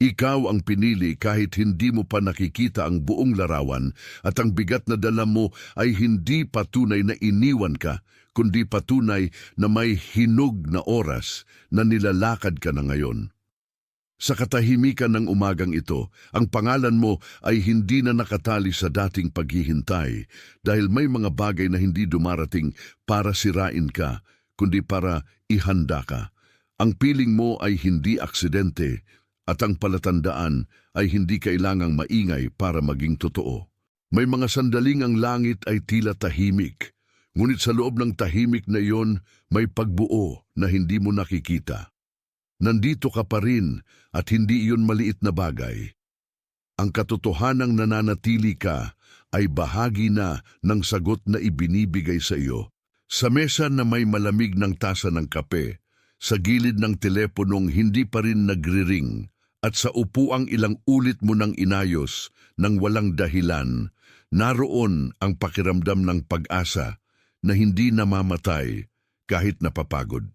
Ikaw ang pinili kahit hindi mo pa nakikita ang buong larawan at ang bigat na dala mo ay hindi patunay na iniwan ka, kundi patunay na may hinog na oras na nilalakad ka na ngayon. Sa katahimikan ng umagang ito, ang pangalan mo ay hindi na nakatali sa dating paghihintay dahil may mga bagay na hindi dumarating para sirain ka, kundi para ihanda ka. Ang piling mo ay hindi aksidente at ang palatandaan ay hindi kailangang maingay para maging totoo. May mga sandaling ang langit ay tila tahimik, ngunit sa loob ng tahimik na iyon may pagbuo na hindi mo nakikita. Nandito ka pa rin at hindi iyon maliit na bagay. Ang katotohanang nananatili ka ay bahagi na ng sagot na ibinibigay sa iyo. Sa mesa na may malamig ng tasa ng kape, sa gilid ng teleponong hindi pa rin nagriring, at sa upuang ilang ulit mo nang inayos nang walang dahilan, naroon ang pakiramdam ng pag-asa na hindi namamatay kahit napapagod.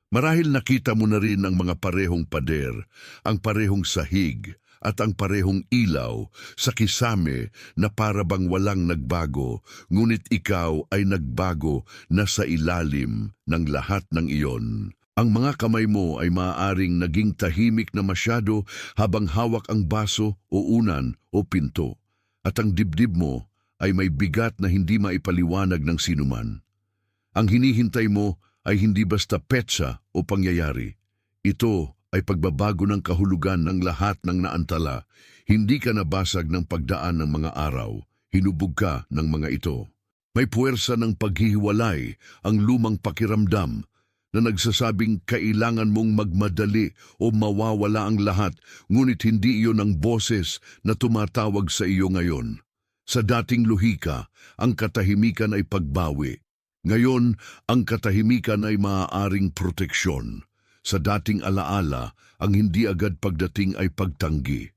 Marahil nakita mo na rin ang mga parehong pader, ang parehong sahig, at ang parehong ilaw sa kisame na para bang walang nagbago, ngunit ikaw ay nagbago na sa ilalim ng lahat ng iyon. Ang mga kamay mo ay maaaring naging tahimik na masyado habang hawak ang baso o unan o pinto, at ang dibdib mo ay may bigat na hindi maipaliwanag ng sinuman. Ang hinihintay mo ay hindi basta petsa o pangyayari. Ito ay pagbabago ng kahulugan ng lahat ng naantala. Hindi ka nabasag ng pagdaan ng mga araw, hinubog ka ng mga ito. May puwersa ng paghihiwalay ang lumang pakiramdam na nagsasabing kailangan mong magmadali o mawawala ang lahat, ngunit hindi iyon ang boses na tumatawag sa iyo ngayon. Sa dating luhika, ang katahimikan ay pagbawi. Ngayon, ang katahimikan ay maaaring proteksyon. Sa dating alaala, ang hindi agad pagdating ay pagtanggi.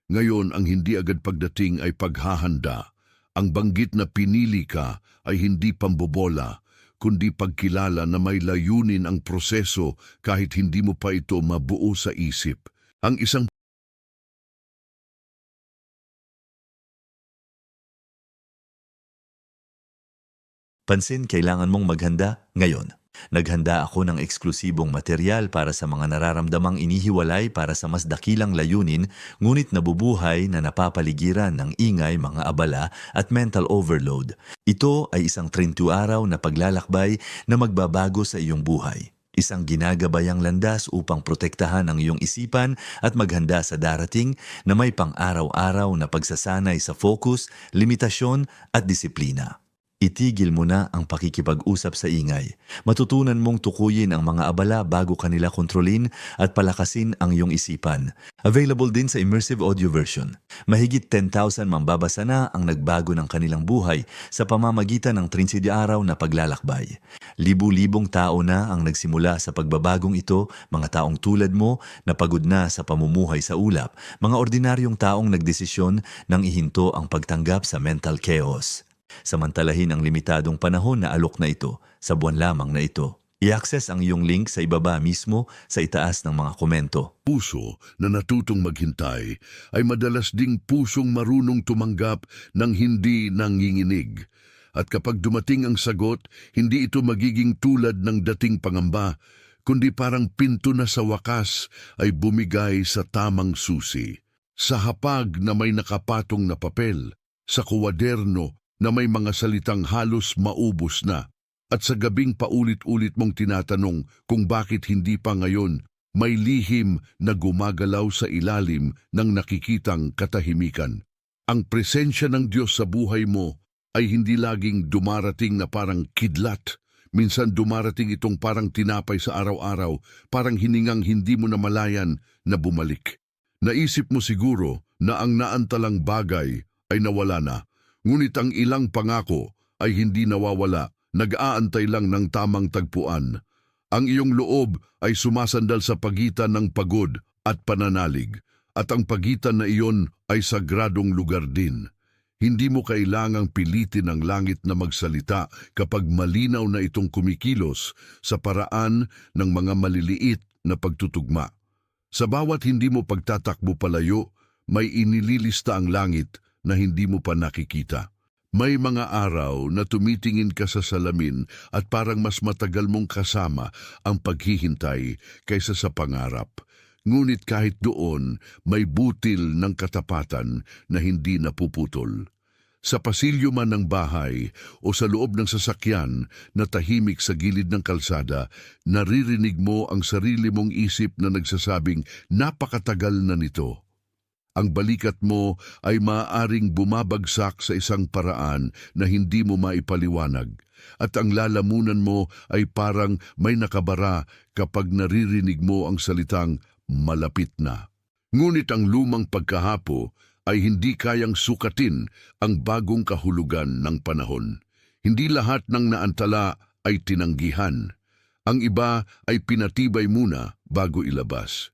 Ngayon, ang hindi agad pagdating ay paghahanda. Ang banggit na pinili ka ay hindi pambobola, kundi pagkilala na may layunin ang proseso kahit hindi mo pa ito mabuo sa isip. Ang isang Pansin, kailangan mong maghanda ngayon. Naghanda ako ng eksklusibong material para sa mga nararamdamang inihiwalay para sa mas dakilang layunin, ngunit nabubuhay na napapaligiran ng ingay, mga abala at mental overload. Ito ay isang 30 araw na paglalakbay na magbabago sa iyong buhay. Isang ginagabayang landas upang protektahan ang iyong isipan at maghanda sa darating na may pang-araw-araw na pagsasanay sa focus, limitasyon at disiplina. Itigil mo na ang pakikipag-usap sa ingay. Matutunan mong tukuyin ang mga abala bago kanila kontrolin at palakasin ang iyong isipan. Available din sa immersive audio version. Mahigit 10,000 mambabasa na ang nagbago ng kanilang buhay sa pamamagitan ng 30 araw na paglalakbay. Libu-libong tao na ang nagsimula sa pagbabagong ito, mga taong tulad mo na pagod na sa pamumuhay sa ulap, mga ordinaryong taong nagdesisyon nang ihinto ang pagtanggap sa mental chaos. Samantalahin ang limitadong panahon na alok na ito sa buwan lamang na ito. I-access ang iyong link sa ibaba mismo sa itaas ng mga komento. puso na natutong maghintay ay madalas ding pusong marunong tumanggap ng hindi nanginginig. At kapag dumating ang sagot, hindi ito magiging tulad ng dating pangamba, kundi parang pinto na sa wakas ay bumigay sa tamang susi. Sa hapag na may nakapatong na papel, sa kuwaderno na may mga salitang halos maubos na, at sa gabing paulit-ulit mong tinatanong kung bakit hindi pa ngayon, may lihim na gumagalaw sa ilalim ng nakikitang katahimikan. Ang presensya ng Diyos sa buhay mo ay hindi laging dumarating na parang kidlat. Minsan dumarating itong parang tinapay sa araw-araw, parang hiningang hindi mo namalayan na bumalik. Naisip mo siguro na ang naantalang bagay ay nawala na, ngunit ang ilang pangako ay hindi nawawala, nag-aantay lang ng tamang tagpuan. Ang iyong loob ay sumasandal sa pagitan ng pagod at pananalig, at ang pagitan na iyon ay sagradong lugar din. Hindi mo kailangang pilitin ang langit na magsalita kapag malinaw na itong kumikilos sa paraan ng mga maliliit na pagtutugma. Sa bawat hindi mo pagtatakbo palayo, may inililista ang langit na hindi mo pa nakikita. May mga araw na tumitingin ka sa salamin at parang mas matagal mong kasama ang paghihintay kaysa sa pangarap. Ngunit kahit doon, may butil ng katapatan na hindi napuputol. Sa pasilyo man ng bahay o sa loob ng sasakyan na tahimik sa gilid ng kalsada, naririnig mo ang sarili mong isip na nagsasabing napakatagal na nito. Ang balikat mo ay maaaring bumabagsak sa isang paraan na hindi mo maipaliwanag, at ang lalamunan mo ay parang may nakabara kapag naririnig mo ang salitang malapit na. Ngunit ang lumang pagkahapo ay hindi kayang sukatin ang bagong kahulugan ng panahon. Hindi lahat ng naantala ay tinanggihan. Ang iba ay pinatibay muna bago ilabas.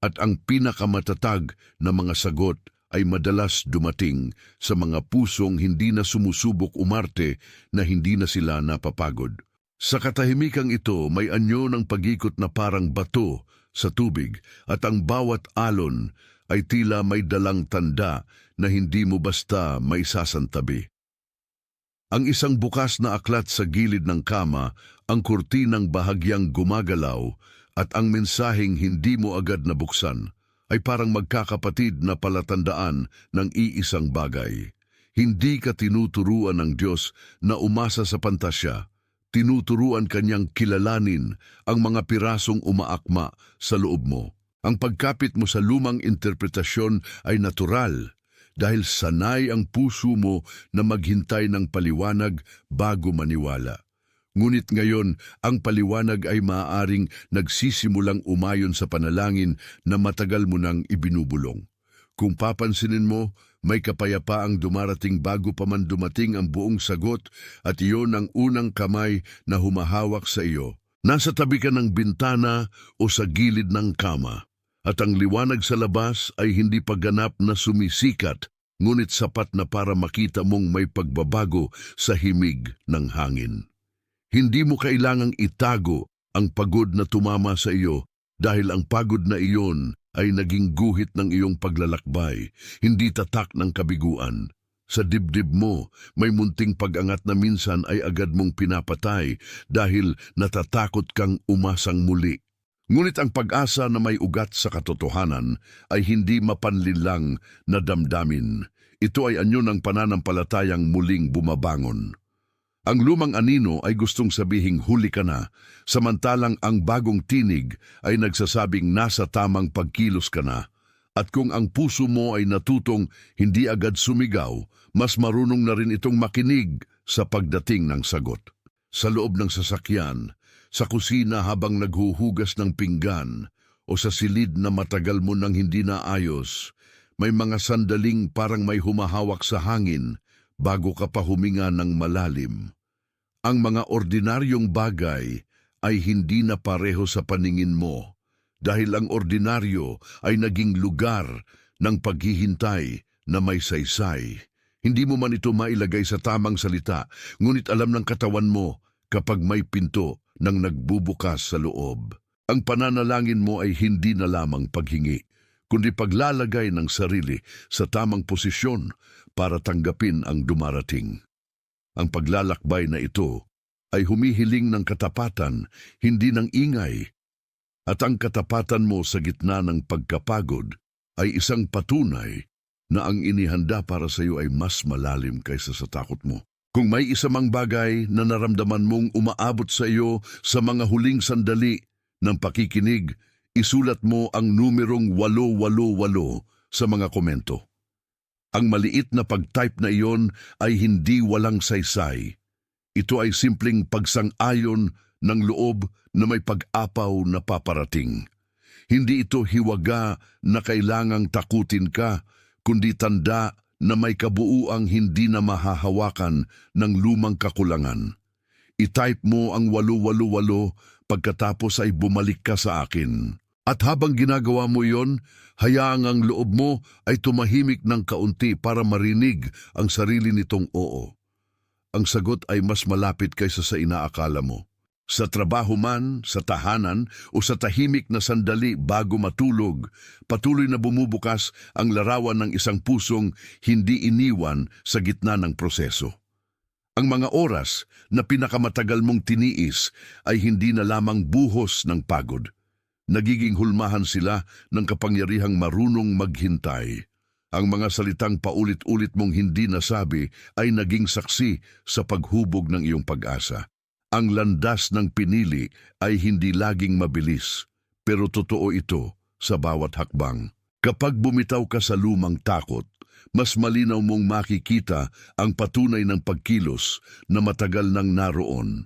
At ang pinakamatatag na mga sagot ay madalas dumating sa mga pusong hindi na sumusubok umarte na hindi na sila napapagod. Sa katahimikang ito, may anyo ng pag-ikot na parang bato sa tubig, at ang bawat alon ay tila may dalang tanda na hindi mo basta may sasantabi. Ang isang bukas na aklat sa gilid ng kama, ang kurtinang bahagyang gumagalaw, at ang mensaheng hindi mo agad nabuksan, ay parang magkakapatid na palatandaan ng iisang bagay. Hindi ka tinuturuan ng Diyos na umasa sa pantasya. Tinuturuan kanyang kilalanin ang mga pirasong umaakma sa loob mo. Ang pagkapit mo sa lumang interpretasyon ay natural dahil sanay ang puso mo na maghintay ng paliwanag bago maniwala. Ngunit ngayon, ang paliwanag ay maaaring nagsisimulang umayon sa panalangin na matagal mo nang ibinubulong. Kung papansinin mo, may kapayapaang dumarating bago pa man dumating ang buong sagot, at iyon ang unang kamay na humahawak sa iyo. Nasa tabi ka ng bintana o sa gilid ng kama, at ang liwanag sa labas ay hindi pa ganap na sumisikat, ngunit sapat na para makita mong may pagbabago sa himig ng hangin. Hindi mo kailangang itago ang pagod na tumama sa iyo dahil ang pagod na iyon ay naging guhit ng iyong paglalakbay, hindi tatak ng kabiguan. Sa dibdib mo, may munting pag-angat na minsan ay agad mong pinapatay dahil natatakot kang umasang muli. Ngunit ang pag-asa na may ugat sa katotohanan ay hindi mapanlinlang na damdamin. Ito ay anyo ng pananampalatayang muling bumabangon. Ang lumang anino ay gustong sabihing huli ka na, samantalang ang bagong tinig ay nagsasabing nasa tamang pagkilos ka na. At kung ang puso mo ay natutong hindi agad sumigaw, mas marunong na rin itong makinig sa pagdating ng sagot. Sa loob ng sasakyan, sa kusina habang naghuhugas ng pinggan, o sa silid na matagal mo nang hindi naayos, may mga sandaling parang may humahawak sa hangin bago ka pa huminga ng malalim. Ang mga ordinaryong bagay ay hindi na pareho sa paningin mo dahil ang ordinaryo ay naging lugar ng paghihintay na may saysay. Hindi mo man ito mailagay sa tamang salita, ngunit alam ng katawan mo kapag may pinto nang nagbubukas sa loob. Ang pananalangin mo ay hindi na lamang paghingi, kundi paglalagay ng sarili sa tamang posisyon para tanggapin ang dumarating. Ang paglalakbay na ito ay humihiling ng katapatan, hindi ng ingay. At ang katapatan mo sa gitna ng pagkapagod ay isang patunay na ang inihanda para sa iyo ay mas malalim kaysa sa takot mo. Kung may isa mang bagay na naramdaman mong umaabot sa iyo sa mga huling sandali ng pakikinig, isulat mo ang numerong 888 sa mga komento. Ang maliit na pag-type na iyon ay hindi walang saysay. Ito ay simpleng pagsang-ayon ng loob na may pag-apaw na paparating. Hindi ito hiwaga na kailangang takutin ka, kundi tanda na may kabuuang hindi na mahahawakan ng lumang kakulangan. I-type mo ang 888 pagkatapos ay bumalik ka sa akin. At habang ginagawa mo yon, hayaang ang loob mo ay tumahimik ng kaunti para marinig ang sarili nitong oo. Ang sagot ay mas malapit kaysa sa inaakala mo. Sa trabaho man, sa tahanan o sa tahimik na sandali bago matulog, patuloy na bumubukas ang larawan ng isang pusong hindi iniwan sa gitna ng proseso. Ang mga oras na pinakamatagal mong tiniis ay hindi na lamang buhos ng pagod. Nagiging hulmahan sila ng kapangyarihang marunong maghintay. Ang mga salitang paulit-ulit mong hindi nasabi ay naging saksi sa paghubog ng iyong pag-asa. Ang landas ng pinili ay hindi laging mabilis, pero totoo ito sa bawat hakbang. Kapag bumitaw ka sa lumang takot, mas malinaw mong makikita ang patunay ng pagkilos na matagal nang naroon.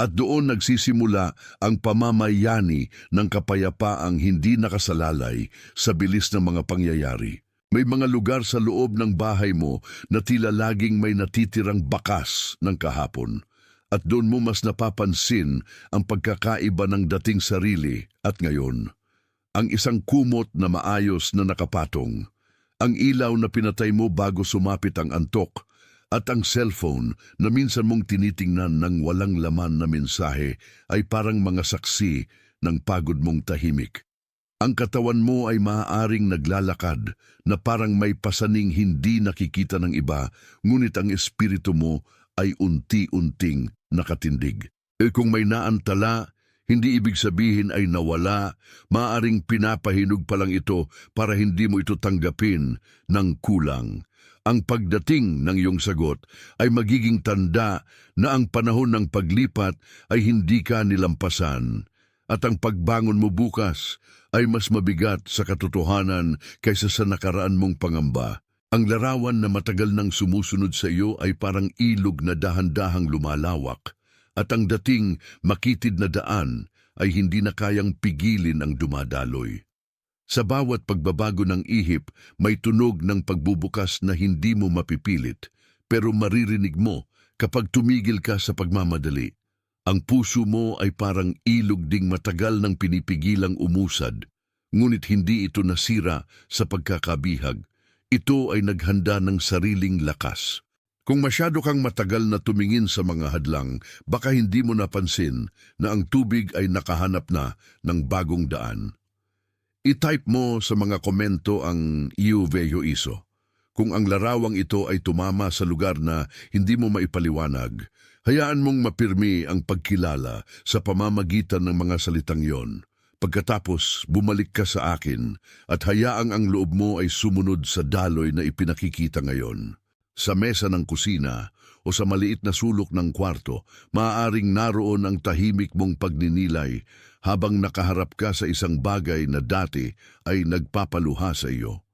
At doon nagsisimula ang pamamayani ng kapayapaang hindi nakasalalay sa bilis ng mga pangyayari. May mga lugar sa loob ng bahay mo na tila laging may natitirang bakas ng kahapon. At doon mo mas napapansin ang pagkakaiba ng dating sarili at ngayon. Ang isang kumot na maayos na nakapatong, ang ilaw na pinatay mo bago sumapit ang antok, at ang cellphone na minsan mong tinitingnan ng walang laman na mensahe ay parang mga saksi ng pagod mong tahimik. Ang katawan mo ay maaaring naglalakad na parang may pasaning hindi nakikita ng iba, ngunit ang espiritu mo ay unti-unting nakatindig. Kung may naantala, hindi ibig sabihin ay nawala, maaaring pinapahinog pa lang ito para hindi mo ito tanggapin ng kulang. Ang pagdating ng iyong sagot ay magiging tanda na ang panahon ng paglipat ay hindi ka nilampasan. At ang pagbangon mo bukas ay mas mabigat sa katotohanan kaysa sa nakaraan mong pangamba. Ang larawan na matagal nang sumusunod sa iyo ay parang ilog na dahan-dahang lumalawak, at ang dating makitid na daan ay hindi na kayang pigilin ang dumadaloy. Sa bawat pagbabago ng ihip, may tunog ng pagbubukas na hindi mo mapipilit, pero maririnig mo kapag tumigil ka sa pagmamadali. Ang puso mo ay parang ilog ding matagal nang pinipigilang umusad, ngunit hindi ito nasira sa pagkakabihag. Ito ay naghanda ng sariling lakas. Kung masyado kang matagal na tumingin sa mga hadlang, baka hindi mo napansin na ang tubig ay nakahanap na ng bagong daan. I-type mo sa mga komento ang Iyo Veyo Iso. Kung ang larawang ito ay tumama sa lugar na hindi mo maipaliwanag, hayaan mong mapirmi ang pagkilala sa pamamagitan ng mga salitang yon. Pagkatapos, bumalik ka sa akin at hayaang ang loob mo ay sumunod sa daloy na ipinakikita ngayon. Sa mesa ng kusina o sa maliit na sulok ng kwarto, maaaring naroon ang tahimik mong pagninilay habang nakaharap ka sa isang bagay na dati ay nagpapaluha sa iyo.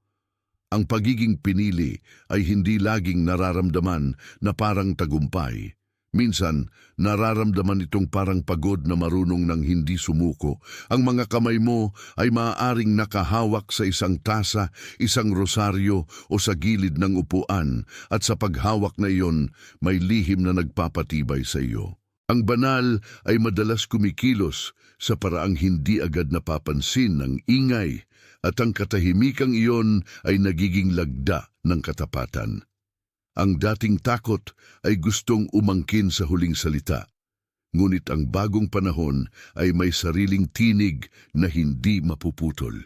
Ang pagiging pinili ay hindi laging nararamdaman na parang tagumpay. Minsan, nararamdaman itong parang pagod na marunong ng hindi sumuko. Ang mga kamay mo ay maaaring nakahawak sa isang tasa, isang rosaryo o sa gilid ng upuan, at sa paghawak na iyon, may lihim na nagpapatibay sa iyo. Ang banal ay madalas kumikilos sa paraang hindi agad napapansin ng ingay, at ang katahimikang iyon ay nagiging lagda ng katapatan. Ang dating takot ay gustong umangkin sa huling salita, ngunit ang bagong panahon ay may sariling tinig na hindi mapuputol.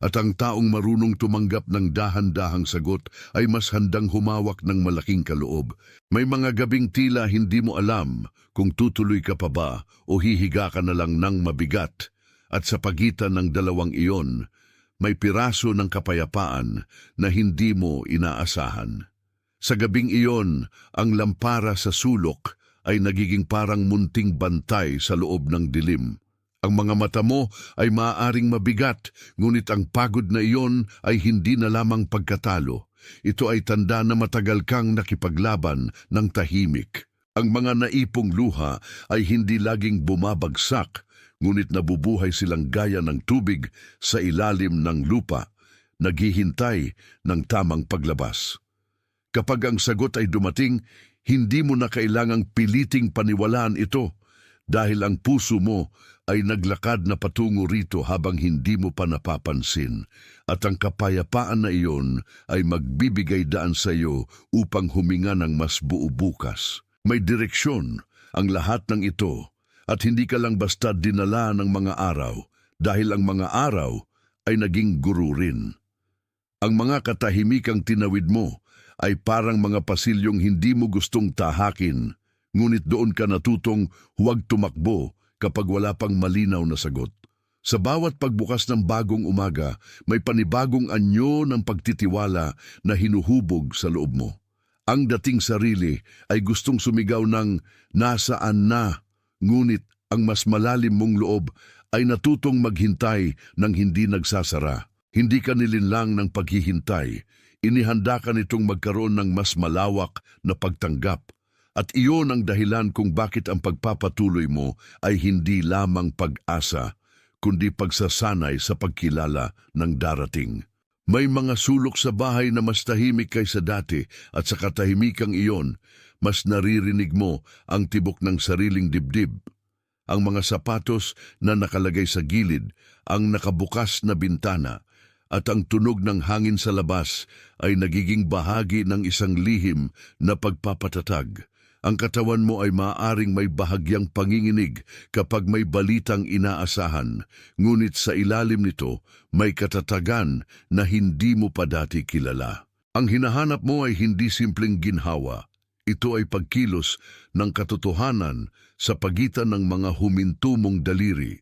At ang taong marunong tumanggap ng dahan-dahang sagot ay mas handang humawak ng malaking kaloob. May mga gabing tila hindi mo alam kung tutuloy ka pa ba o hihiga ka na lang ng mabigat, at sa pagitan ng dalawang iyon, may piraso ng kapayapaan na hindi mo inaasahan. Sa gabing iyon, ang lampara sa sulok ay nagiging parang munting bantay sa loob ng dilim. Ang mga mata mo ay maaaring mabigat, ngunit ang pagod na iyon ay hindi na lamang pagkatalo. Ito ay tanda na matagal kang nakipaglaban ng tahimik. Ang mga naipong luha ay hindi laging bumabagsak, ngunit nabubuhay silang gaya ng tubig sa ilalim ng lupa, naghihintay ng tamang paglabas. Kapag ang sagot ay dumating, hindi mo na kailangang piliting paniwalaan ito dahil ang puso mo ay naglakad na patungo rito habang hindi mo pa napapansin, at ang kapayapaan na iyon ay magbibigay daan sa iyo upang huminga ng mas buo bukas. May direksyon ang lahat ng ito, At hindi ka lang basta dinala ng mga araw, dahil ang mga araw ay naging guro rin. Ang mga katahimikang tinawid mo ay parang mga pasilyong hindi mo gustong tahakin, ngunit doon ka natutong huwag tumakbo kapag wala pang malinaw na sagot. Sa bawat pagbukas ng bagong umaga, may panibagong anyo ng pagtitiwala na hinuhubog sa loob mo. Ang dating sarili ay gustong sumigaw ng nasaan na, ngunit ang mas malalim mong loob ay natutong maghintay ng hindi nagsasara. Hindi ka nilinlang ng paghihintay, inihanda ka nitong magkaroon ng mas malawak na pagtanggap. At iyon ang dahilan kung bakit ang pagpapatuloy mo ay hindi lamang pag-asa, kundi pagsasanay sa pagkilala ng darating. May mga sulok sa bahay na mas tahimik kaysa dati at sa katahimikang iyon, mas naririnig mo ang tibok ng sariling dibdib. Ang mga sapatos na nakalagay sa gilid, ang nakabukas na bintana, at ang tunog ng hangin sa labas ay nagiging bahagi ng isang lihim na pagpapatatag. Ang katawan mo ay maaaring may bahagyang panginginig kapag may balitang inaasahan, ngunit sa ilalim nito may katatagan na hindi mo pa dati kilala. Ang hinahanap mo ay hindi simpleng ginhawa. Ito ay pagkilos ng katotohanan sa pagitan ng mga huminto mong daliri.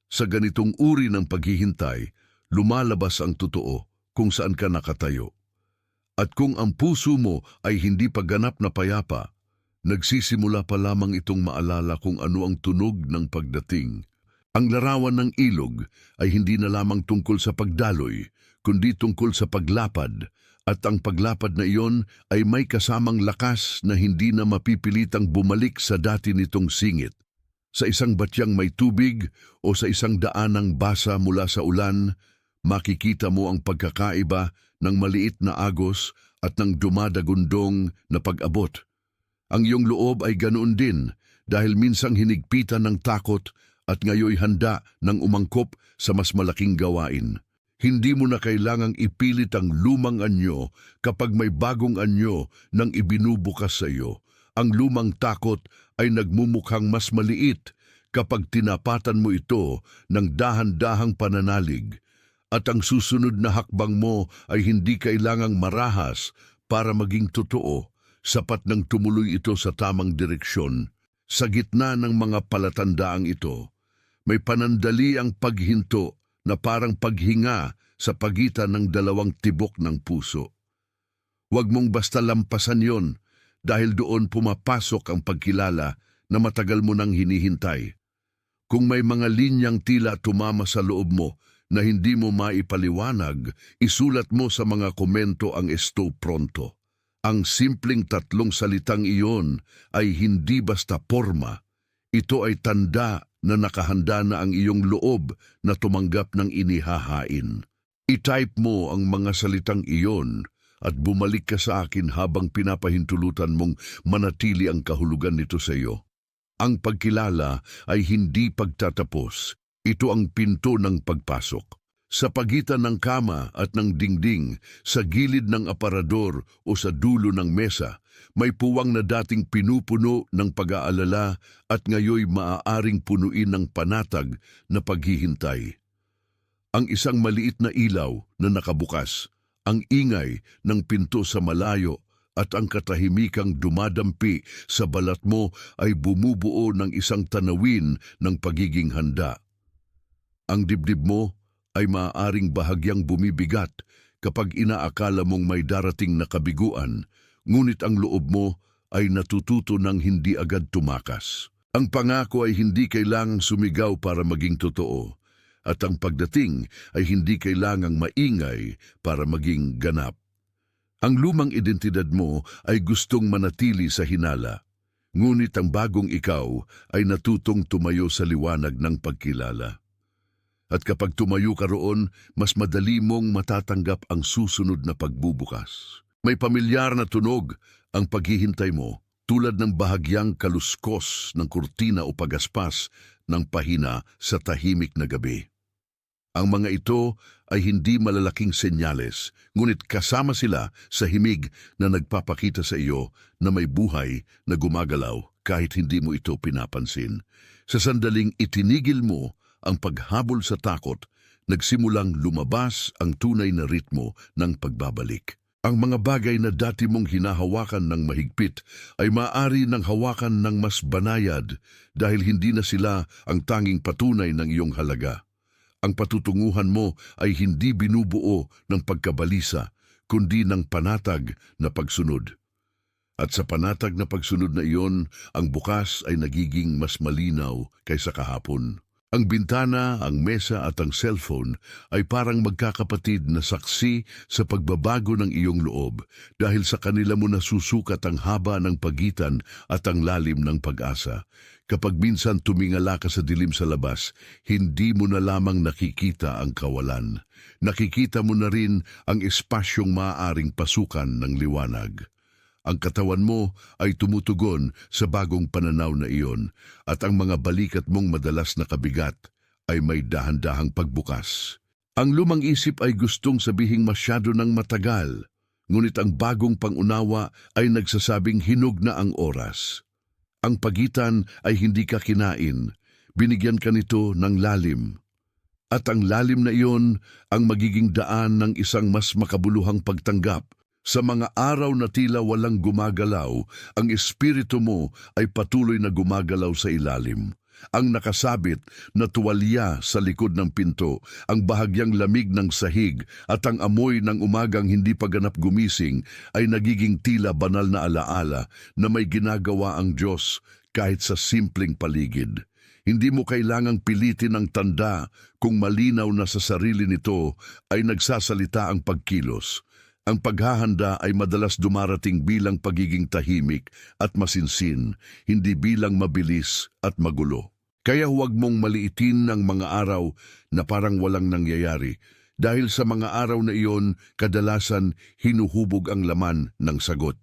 Sa ganitong uri ng paghihintay, lumalabas ang totoo kung saan ka nakatayo. At kung ang puso mo ay hindi pa ganap na payapa, nagsisimula pa lamang itong maalala kung ano ang tunog ng pagdating. Ang larawan ng ilog ay hindi na lamang tungkol sa pagdaloy, kundi tungkol sa paglapad, at ang paglapad na iyon ay may kasamang lakas na hindi na mapipilitang bumalik sa dati nitong singit. Sa isang batyang may tubig o sa isang daanang basa mula sa ulan, makikita mo ang pagkakaiba ng maliit na agos at ng dumadagundong na pag-abot. Ang iyong loob ay ganoon din dahil minsang hinigpitan ng takot at ngayoy handa ng umangkop sa mas malaking gawain. Hindi mo na kailangang ipilit ang lumang anyo kapag may bagong anyo nang ibinubukas sa iyo. Ang lumang takot ay nagmumukhang mas maliit kapag tinapatan mo ito ng dahan-dahang pananalig. At ang susunod na hakbang mo ay hindi kailangang marahas para maging totoo. Sapat nang tumuloy ito sa tamang direksyon. Sa gitna ng mga palatandaang ito, may panandali ang paghinto na parang paghinga sa pagitan ng dalawang tibok ng puso. Huwag mong basta lampasan yon dahil doon pumapasok ang pagkilala na matagal mo nang hinihintay. Kung may mga linyang tila tumama sa loob mo na hindi mo maipaliwanag, isulat mo sa mga komento ang esto pronto. Ang simpleng tatlong salitang iyon ay hindi basta porma. Ito ay tanda na nakahanda na ang iyong loob na tumanggap ng inihahain. I-type mo ang mga salitang iyon at bumalik ka sa akin habang pinapahintulutan mong manatili ang kahulugan nito sa iyo. Ang pagkilala ay hindi pagtatapos. Ito ang pinto ng pagpasok. Sa pagitan ng kama at ng dingding, sa gilid ng aparador o sa dulo ng mesa, may puwang na dating pinupuno ng pag-aalala at ngayoy maaaring punuin ng panatag na paghihintay. Ang isang maliit na ilaw na nakabukas, ang ingay ng pinto sa malayo at ang katahimikang dumadampi sa balat mo ay bumubuo ng isang tanawin ng pagiging handa. Ang dibdib mo ay maaaring bahagyang bumibigat kapag inaakala mong may darating na kabiguan, ngunit ang loob mo ay natututo ng hindi agad tumakas. Ang pangako ay hindi kailangang sumigaw para maging totoo, at ang pagdating ay hindi kailangang maingay para maging ganap. Ang lumang identidad mo ay gustong manatili sa hinala, ngunit ang bagong ikaw ay natutong tumayo sa liwanag ng pagkilala. At kapag tumayo ka roon, mas madali mong matatanggap ang susunod na pagbubukas. May pamilyar na tunog ang paghihintay mo, tulad ng bahagyang kaluskos ng kurtina o pagaspas ng pahina sa tahimik na gabi. Ang mga ito ay hindi malalaking senyales, ngunit kasama sila sa himig na nagpapakita sa iyo na may buhay na gumagalaw kahit hindi mo ito pinapansin. Sa sandaling itinigil mo ang paghabol sa takot, nagsimulang lumabas ang tunay na ritmo ng pagbabalik. Ang mga bagay na dati mong hinahawakan ng mahigpit ay maaari ng hawakan ng mas banayad dahil hindi na sila ang tanging patunay ng iyong halaga. Ang patutunguhan mo ay hindi binubuo ng pagkabalisa, kundi ng panatag na pagsunod. At sa panatag na pagsunod na iyon, ang bukas ay nagiging mas malinaw kaysa kahapon. Ang bintana, ang mesa at ang cellphone ay parang magkakapatid na saksi sa pagbabago ng iyong loob dahil sa kanila mo nasusukat ang haba ng pagitan at ang lalim ng pag-asa. Kapag minsan tumingala ka sa dilim sa labas, hindi mo na lamang nakikita ang kawalan. Nakikita mo na rin ang espasyong maaaring pasukan ng liwanag. Ang katawan mo ay tumutugon sa bagong pananaw na iyon at ang mga balikat mong madalas na kabigat ay may dahan-dahang pagbukas. Ang lumang isip ay gustong sabihing masyado ng matagal, ngunit ang bagong pangunawa ay nagsasabing hinog na ang oras. Ang pagitan ay hindi ka kinain, binigyan ka nito ng lalim. At ang lalim na iyon ang magiging daan ng isang mas makabuluhang pagtanggap. Sa mga araw na tila walang gumagalaw, ang espiritu mo ay patuloy na gumagalaw sa ilalim. Ang nakasabit na tuwalya sa likod ng pinto, ang bahagyang lamig ng sahig at ang amoy ng umagang hindi pa ganap gumising ay nagiging tila banal na alaala na may ginagawa ang Diyos kahit sa simpleng paligid. Hindi mo kailangang pilitin ang tanda kung malinaw na sa sarili nito ay nagsasalita ang pagkilos. Ang paghahanda ay madalas dumarating bilang pagiging tahimik at masinsin, hindi bilang mabilis at magulo. Kaya huwag mong maliitin ang mga araw na parang walang nangyayari, dahil sa mga araw na iyon, kadalasan hinuhubog ang laman ng sagot.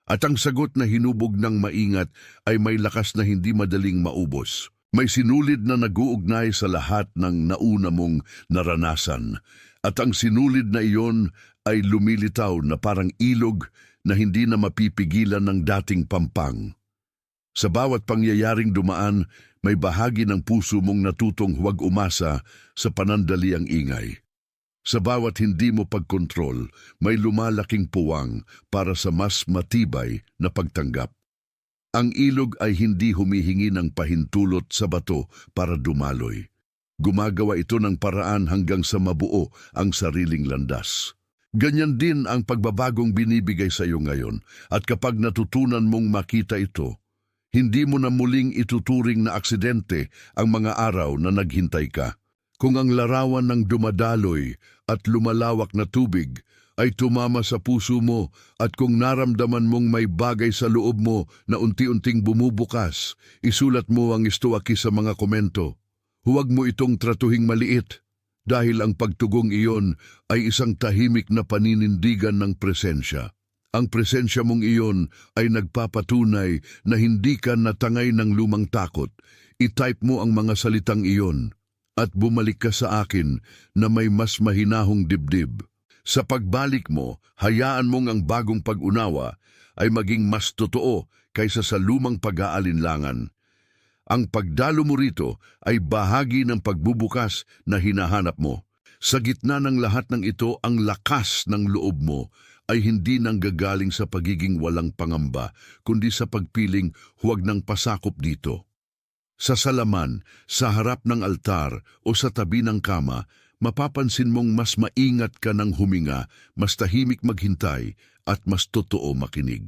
At ang sagot na hinubog ng maingat ay may lakas na hindi madaling maubos. May sinulid na nag-uugnay sa lahat ng nauna mong naranasan. At ang sinulid na iyon ay lumilitaw na parang ilog na hindi na mapipigilan ng dating pampang. Sa bawat pangyayaring dumaan, may bahagi ng puso mong natutong huwag umasa sa panandaliang ingay. Sa bawat hindi mo pagkontrol, may lumalaking puwang para sa mas matibay na pagtanggap. Ang ilog ay hindi humihingi ng pahintulot sa bato para dumaloy. Gumagawa ito ng paraan hanggang sa mabuo ang sariling landas. Ganyan din ang pagbabagong binibigay sa iyo ngayon, at kapag natutunan mong makita ito, hindi mo na muling ituturing na aksidente ang mga araw na naghintay ka. Kung ang larawan ng dumadaloy at lumalawak na tubig ay tumama sa puso mo at kung naramdaman mong may bagay sa loob mo na unti-unting bumubukas, isulat mo ang istuwaki sa mga komento. Huwag mo itong tratuhing maliit. Dahil ang pagtugong iyon ay isang tahimik na paninindigan ng presensya. Ang presensya mong iyon ay nagpapatunay na hindi ka natangay ng lumang takot. I-type mo ang mga salitang iyon at bumalik ka sa akin na may mas mahinahong dibdib. Sa pagbalik mo, hayaan mong ang bagong pag-unawa ay maging mas totoo kaysa sa lumang pag-aalinlangan. Ang pagdalo mo rito ay bahagi ng pagbubukas na hinahanap mo. Sa gitna ng lahat ng ito, ang lakas ng loob mo ay hindi nanggagaling sa pagiging walang pangamba, kundi sa pagpiling huwag nang pasakop dito. Sa salaman, sa harap ng altar o sa tabi ng kama, mapapansin mong mas maingat ka ng huminga, mas tahimik maghintay at mas totoo makinig.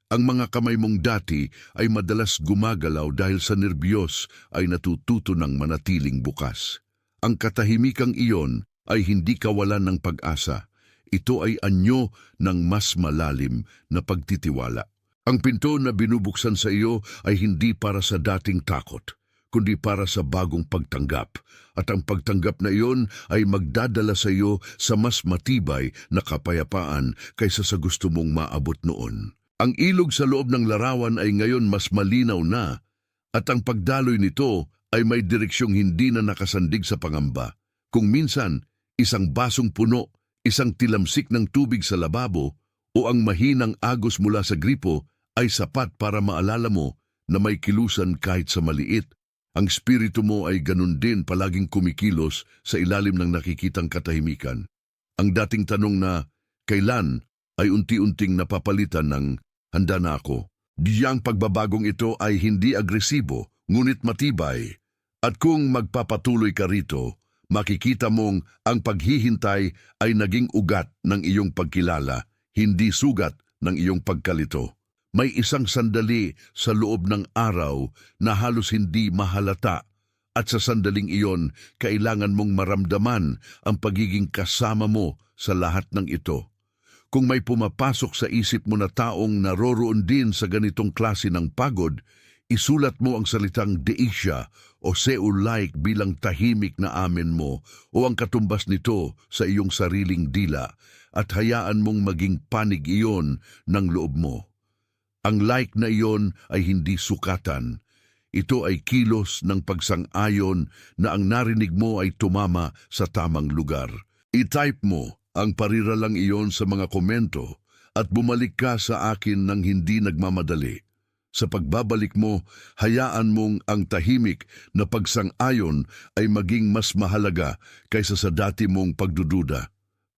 Ang mga kamay mong dati ay madalas gumagalaw dahil sa nerbiyos ay natututo ng manatiling bukas. Ang katahimikang iyon ay hindi kawalan ng pag-asa. Ito ay anyo ng mas malalim na pagtitiwala. Ang pinto na binubuksan sa iyo ay hindi para sa dating takot, kundi para sa bagong pagtanggap. At ang pagtanggap na iyon ay magdadala sa iyo sa mas matibay na kapayapaan kaysa sa gusto mong maabot noon. Ang ilog sa loob ng larawan ay ngayon mas malinaw na at ang pagdaloy nito ay may direksyong hindi na nakasandig sa pangamba. Kung minsan, isang basong puno, isang tilamsik ng tubig sa lababo o ang mahinang agos mula sa gripo ay sapat para maalala mo na may kilusan kahit sa maliit. Ang spirito mo ay ganun din palaging kumikilos sa ilalim ng nakikitang katahimikan. Ang dating tanong na, kailan, ay unti-unting napapalitan ng, handa na ako. Diyang pagbabagong ito ay hindi agresibo, ngunit matibay. At kung magpapatuloy ka rito, makikita mong ang paghihintay ay naging ugat ng iyong pagkilala, hindi sugat ng iyong pagkalito. May isang sandali sa loob ng araw na halos hindi mahalata at sa sandaling iyon, kailangan mong maramdaman ang pagiging kasama mo sa lahat ng ito. Kung may pumapasok sa isip mo na taong naroroon din sa ganitong klase ng pagod, isulat mo ang salitang deisya o seu-like bilang tahimik na amen mo o ang katumbas nito sa iyong sariling dila at hayaan mong maging panig iyon ng loob mo. Ang like na iyon ay hindi sukatan. Ito ay kilos ng pagsang-ayon na ang narinig mo ay tumama sa tamang lugar. I-type mo ang pariralang iyon sa mga komento at bumalik ka sa akin ng hindi nagmamadali. Sa pagbabalik mo, hayaan mong ang tahimik na pagsang-ayon ay maging mas mahalaga kaysa sa dati mong pagdududa.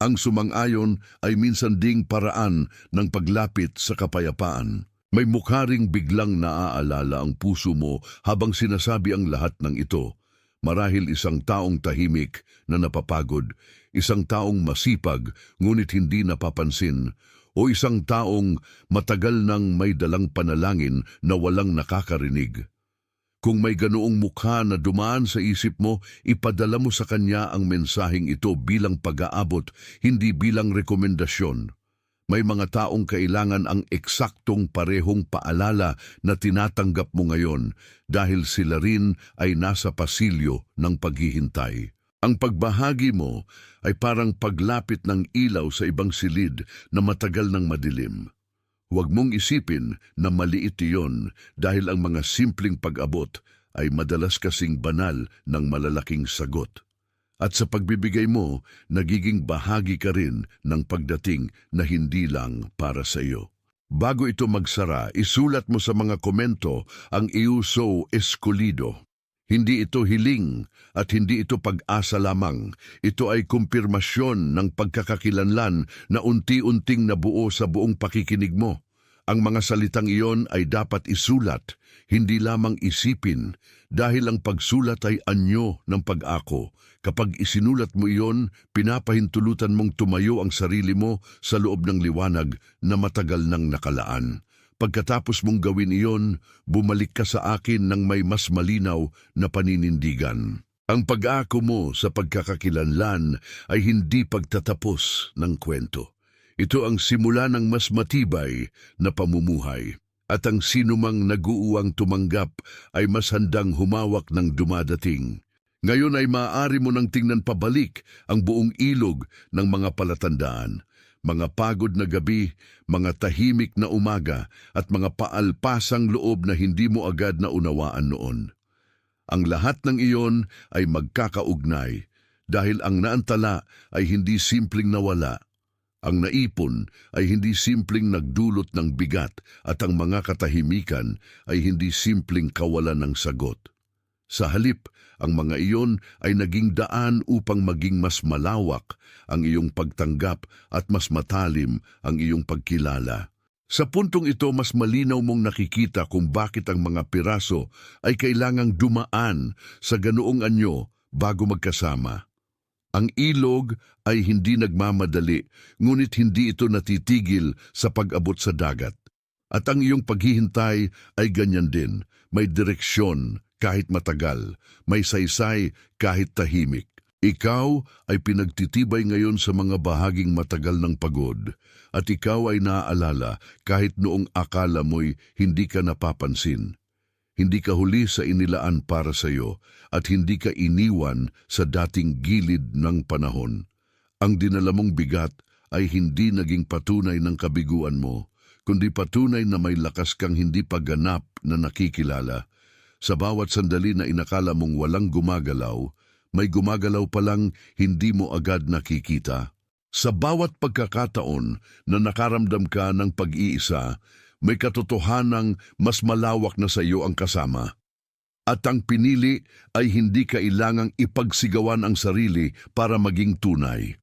Ang sumang-ayon ay minsan ding paraan ng paglapit sa kapayapaan. May mukha ring biglang naaalala ang puso mo habang sinasabi ang lahat ng ito. Marahil isang taong tahimik na napapagod, isang taong masipag ngunit hindi napapansin, o isang taong matagal nang may dalang panalangin na walang nakakarinig. Kung may ganoong mukha na dumaan sa isip mo, ipadala mo sa kanya ang mensaheng ito bilang pag-aabot, hindi bilang rekomendasyon. May mga taong kailangan ang eksaktong parehong paalala na tinatanggap mo ngayon dahil sila rin ay nasa pasilyo ng paghihintay. Ang pagbahagi mo ay parang paglapit ng ilaw sa ibang silid na matagal ng madilim. Huwag mong isipin na maliit iyon dahil ang mga simpleng pag-abot ay madalas kasing banal ng malalaking sagot. At sa pagbibigay mo, nagiging bahagi ka rin ng pagdating na hindi lang para sa iyo. Bago ito magsara, isulat mo sa mga komento ang iuso eskulido. Hindi ito hiling at hindi ito pag-asa lamang. Ito ay kumpirmasyon ng pagkakakilanlan na unti-unting nabuo sa buong pakikinig mo. Ang mga salitang iyon ay dapat isulat, hindi lamang isipin, dahil ang pagsulat ay anyo ng pag-ako. Kapag isinulat mo iyon, pinapahintulutan mong tumayo ang sarili mo sa loob ng liwanag na matagal nang nakalaan. Pagkatapos mong gawin iyon, bumalik ka sa akin ng may mas malinaw na paninindigan. Ang pag-ako mo sa pagkakakilanlan ay hindi pagtatapos ng kwento. Ito ang simula ng mas matibay na pamumuhay. At ang sinumang naguuwang tumanggap ay mas handang humawak ng dumadating. Ngayon ay maaari mo nang tingnan pabalik ang buong ilog ng mga palatandaan. Mga pagod na gabi, mga tahimik na umaga, at mga paalpasang loob na hindi mo agad naunawaan noon. Ang lahat ng iyon ay magkakaugnay dahil ang naantala ay hindi simpleng nawala. Ang naipon ay hindi simpleng nagdulot ng bigat at ang mga katahimikan ay hindi simpleng kawalan ng sagot. Sa halip, ang mga iyon ay naging daan upang maging mas malawak ang iyong pagtanggap at mas matalim ang iyong pagkilala. Sa puntong ito, mas malinaw mong nakikita kung bakit ang mga piraso ay kailangang dumaan sa ganoong anyo bago magkasama. Ang ilog ay hindi nagmamadali, ngunit hindi ito natitigil sa pag-abot sa dagat. At ang iyong paghihintay ay ganyan din, may direksyon kahit matagal, may saysay kahit tahimik. Ikaw ay pinagtitibay ngayon sa mga bahaging matagal ng pagod, at ikaw ay naaalala kahit noong akala mo'y hindi ka napapansin. Hindi ka huli sa inilaan para sa iyo at hindi ka iniwan sa dating gilid ng panahon. Ang dinala mong bigat ay hindi naging patunay ng kabiguan mo, kundi patunay na may lakas kang hindi pa ganap na nakikilala. Sa bawat sandali na inakala mong walang gumagalaw, may gumagalaw palang hindi mo agad nakikita. Sa bawat pagkakataon na nakaramdam ka ng pag-iisa, may katotohanang mas malawak na sa iyo ang kasama. At ang pinili ay hindi kailangang ipagsigawan ang sarili para maging tunay.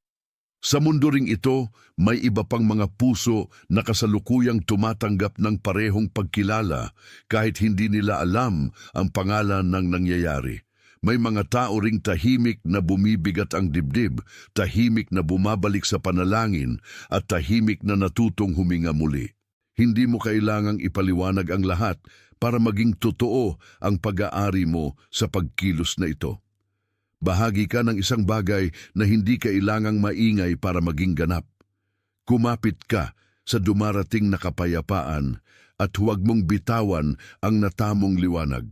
Sa mundo ring ito, may iba pang mga puso na kasalukuyang tumatanggap ng parehong pagkilala kahit hindi nila alam ang pangalan ng nangyayari. May mga tao ring tahimik na bumibigat ang dibdib, tahimik na bumabalik sa panalangin at tahimik na natutong huminga muli. Hindi mo kailangang ipaliwanag ang lahat para maging totoo ang pag-aari mo sa pagkilos na ito. Bahagi ka ng isang bagay na hindi kailangang maingay para maging ganap. Kumapit ka sa dumarating na kapayapaan at huwag mong bitawan ang natamong liwanag.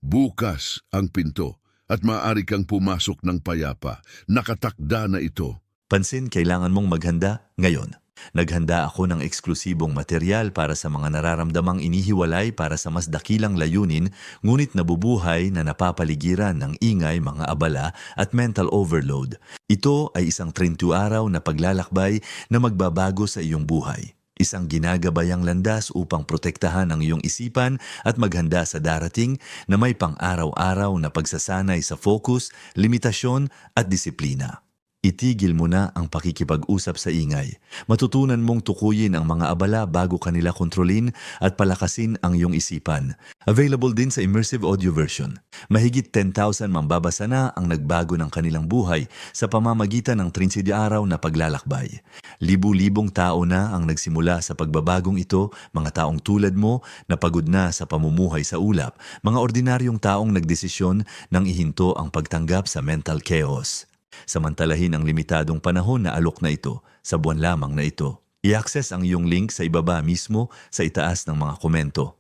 Bukas ang pinto at maaari kang pumasok ng payapa. Nakatakda na ito. Pansin, kailangan mong maghanda ngayon. Naghanda ako ng eksklusibong material para sa mga nararamdamang inihiwalay para sa mas dakilang layunin, ngunit nabubuhay na napapaligiran ng ingay, mga abala at mental overload. Ito ay isang 30 araw na paglalakbay na magbabago sa iyong buhay. Isang ginagabayang landas upang protektahan ang iyong isipan at maghanda sa darating na may pang-araw-araw na pagsasanay sa focus, limitasyon at disiplina. Itigil mo na ang pakikipag-usap sa ingay. Matutunan mong tukuyin ang mga abala bago kanila kontrolin at palakasin ang iyong isipan. Available din sa immersive audio version. Mahigit 10,000 mambabasa na ang nagbago ng kanilang buhay sa pamamagitan ng 30 araw na paglalakbay. Libu-libong tao na ang nagsimula sa pagbabagong ito, mga taong tulad mo na pagod na sa pamumuhay sa ulap, mga ordinaryong taong nagdesisyon nang ihinto ang pagtanggap sa mental chaos. Samantalahin ang limitadong panahon na alok na ito sa buwan lamang na ito. I-access ang iyong link sa ibaba mismo sa itaas ng mga komento.